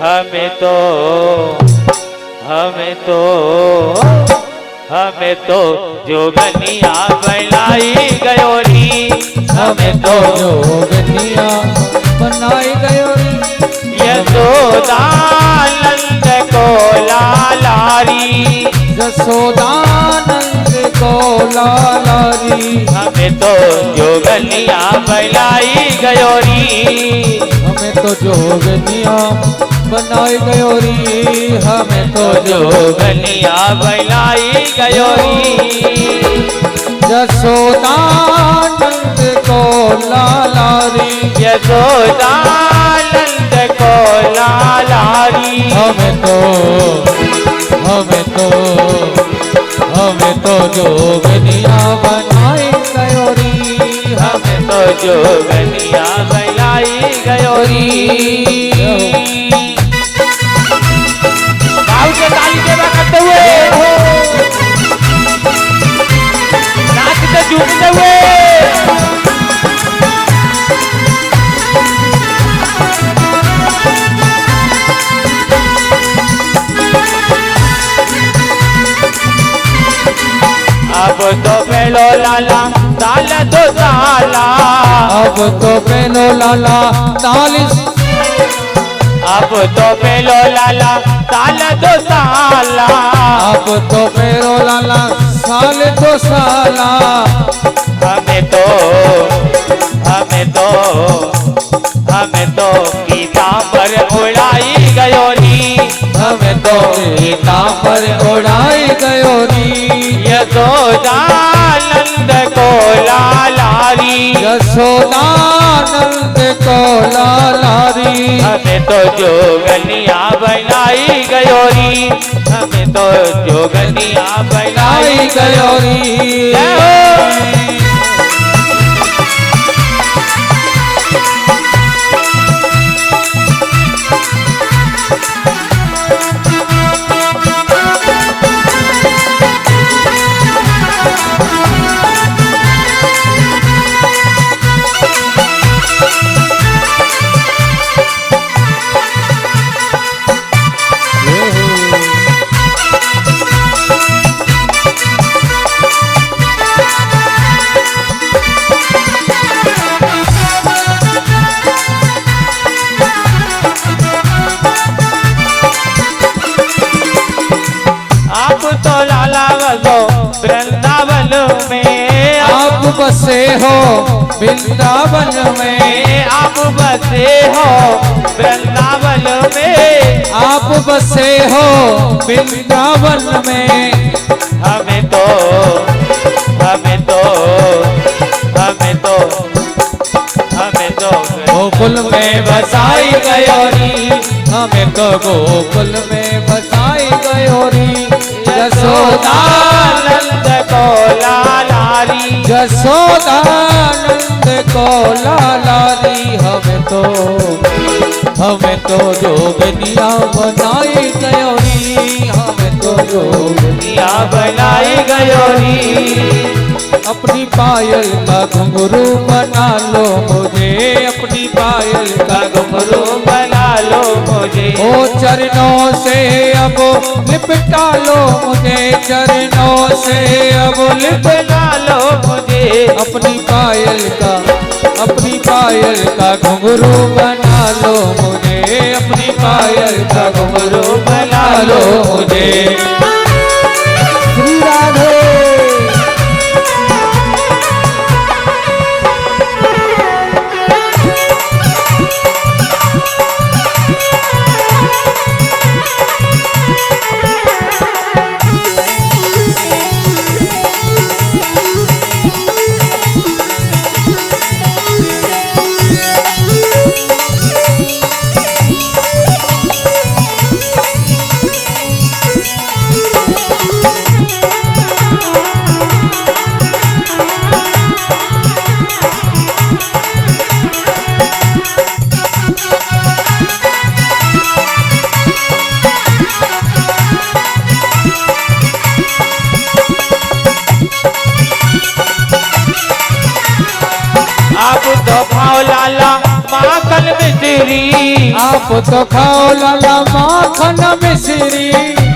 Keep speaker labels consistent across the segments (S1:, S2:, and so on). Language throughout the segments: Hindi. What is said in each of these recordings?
S1: हमें तो जोगनिया बनाई गयोरी, हमें तो
S2: जोगनिया बनाई गयोरी।
S1: यशोदानंद को लालारी,
S2: यशोदानंद को लालारी।
S1: हमें तो जोगनिया बनाई गयोरी,
S2: हमें तो जोगनिया बनाई गयोरी। हमें तो
S1: जोगनिया बनाई गयोरी।
S2: यशोदानंद को लालारी,
S1: यशोदानंद को लालारी।
S2: हमें तो जोगनिया बनाई गयोरी।
S1: हमें तो जोगनिया बनाई गयोरी। गाँव के ताली देवा करते हुए, नाचते झूमते हुए, अब तो पेलो लाला ताल दो ताला,
S2: अब तो पेलो लाला तालिस।
S1: अब तो पेलो लाला ताल दो ताला,
S2: अब तो पेलो लाला साल दो साला।
S1: हमें तो गीता पर उड़ाई गयोरी,
S2: हमें तो गीता पर उड़ाई गयोरी।
S1: यशोदानंद को लालारी,
S2: यशोदानंद को लालारी।
S1: हमें तो जोगनिया बनाई गयोरी, हमें तो जोगनिया बनाई
S2: गयोरी। वृंदावन में आप बसे हो, वृंदावन में
S1: आप बसे हो, वृंदावन में
S2: आप बसे हो, वृंदावन में।
S1: हमें तो
S2: गोकुल में बसाई गयोरी। हमें तो गोकुल में बसाई गयोरी।
S1: यशोदानंद को लालारी,
S2: यशोदानंद को लालारी। हमें तो जोगनिया बनाई गयोरी। हमें तो जोगनिया
S1: बनाई गयोरी।
S2: अपनी पायल का घुंघरू बना लो मुझे, अपनी पायल का घुंघरू
S1: बना लो मुझे।
S2: ओ चरणों से अब लिपटा लो मुझे, चरणों से अब लिपटा लो मुझे। अपनी पायल का घुंघरू बना लो मुझे, अपनी पायल का घुंघरू बना लो मुझे। श्री राधे।
S1: आप तो भाव लाला माखन मिश्री मिश्री,
S2: आप तो खाओ लाला माखन मिश्री,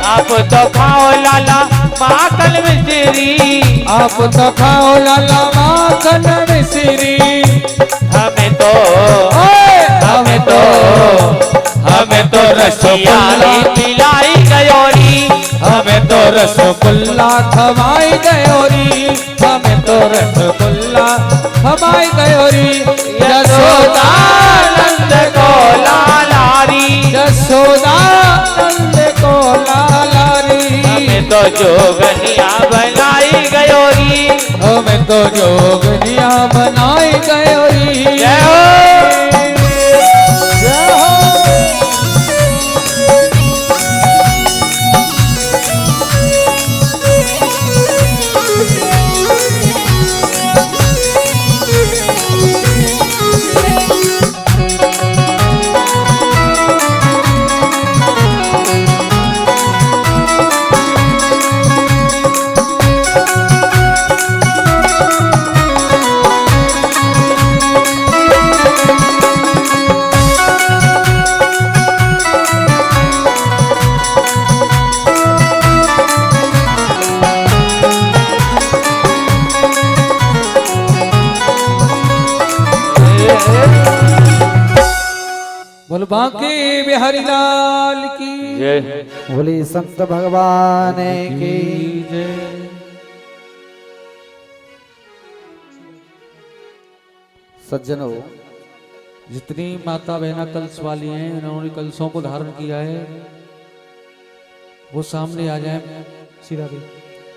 S1: आप तो खाओ लाला माखन मिश्री,
S2: आप तो खाओ लाला माखन मिश्री।
S1: हमें तो
S2: हमें तो
S1: हमें तो रसगुल्ला पिलाई गयोरी,
S2: हमें तो रसगुल्ला खवाई गयोरी, हमें तो रसगुल्ला खवाई गयोरी। यशोदा
S1: नंद को लालारी,
S2: यशोदा नंद को लालारी।
S1: हमें तो जोगनिया बनाई गयोरी,
S2: हमें तो जोगनिया बनाई गयोरी।
S1: जय हो।
S2: जय हो। बोल बांके बिहारी लाल की
S1: जय।
S3: बोली संत भगवान की।
S2: जय।
S3: सज्जनों,
S2: जितनी माता बहना कलश वाली हैं उन्होंने कलशों को धारण किया है, वो सामने आ जाए सीधा भी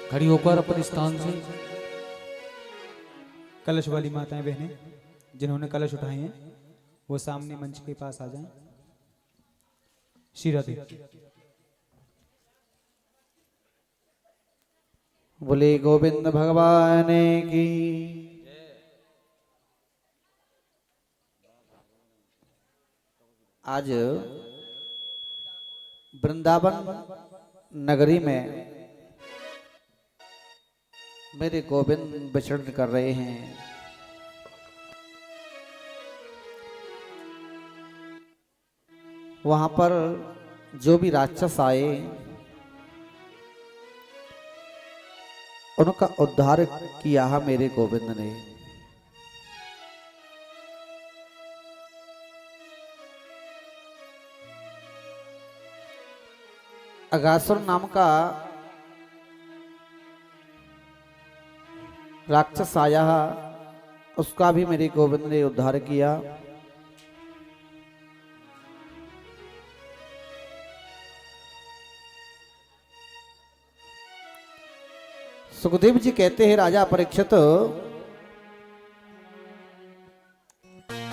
S2: खड़ी होकर अपने स्थान से।
S4: कलश वाली माताएं बहनें जिन्होंने कलश उठाए हैं वो सामने मंच के पास आ जाएं। श्री राधे।
S3: बोले गोविंद भगवान की। आज वृंदावन नगरी में मेरे गोविंद विचरण कर रहे हैं। वहां पर जो भी राक्षस आए उनका उद्धार किया है मेरे गोविंद ने। अगासुर नाम का राक्षस आया, उसका भी मेरे गोविंद ने उद्धार किया। सुखदेव जी कहते हैं, राजा परीक्षित,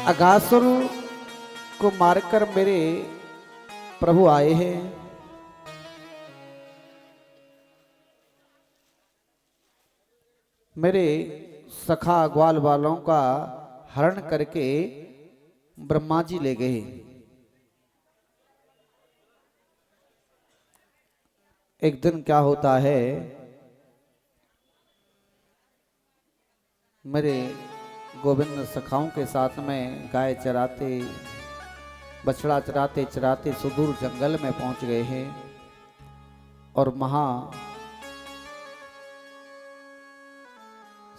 S3: अगासुर को मारकर मेरे प्रभु आए हैं। मेरे सखा ग्वाल वालों का हरण करके ब्रह्मा जी ले गए। एक दिन क्या होता है, मेरे गोविंद सखाओं के साथ में गाय चराते बछड़ा चराते चराते सुदूर जंगल में पहुंच गए हैं और महा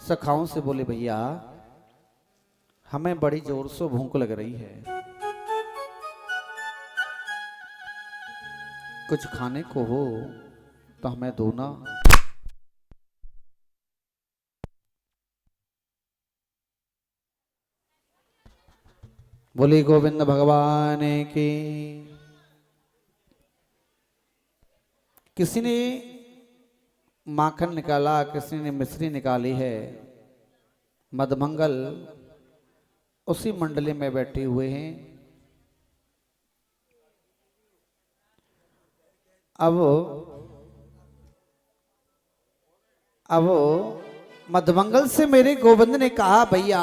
S3: सखाओं से बोले, भैया हमें बड़ी जोर से भूख लग रही है, कुछ खाने को हो तो हमें दो ना। बोले गोविंद भगवान की। किसी ने माखन निकाला, किसी ने मिश्री निकाली है। मदमंगल उसी मंडली में बैठे हुए हैं। अब मदमंगल से मेरे गोविंद ने कहा, भैया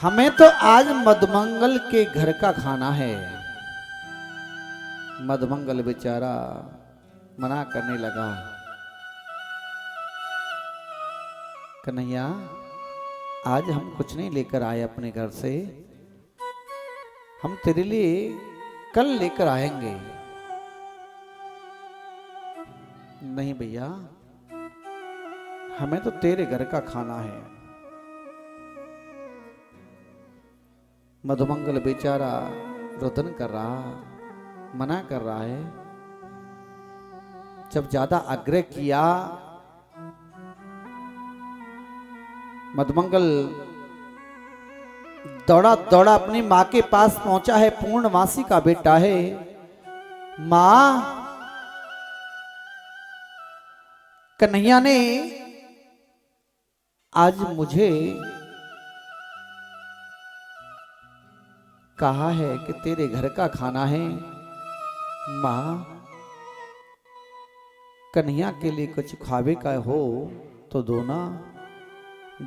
S3: हमें तो आज मदमंगल के घर का खाना है। मदमंगल बेचारा मना करने लगा, कन्हैया आज हम कुछ नहीं लेकर आए अपने घर से, हम तेरे लिए कल लेकर आएंगे। नहीं भैया, हमें तो तेरे घर का खाना है। मधुमंगल बेचारा रुदन कर रहा, मना कर रहा है। जब ज्यादा आग्रह किया, मधुमंगल दौड़ा दौड़ा अपनी मां के पास पहुंचा है। पूर्णमासी का बेटा है। मां, कन्हैया ने आज मुझे कहा है कि तेरे घर का खाना है। मां, कन्हैया के लिए कुछ खावे का हो तो दो ना।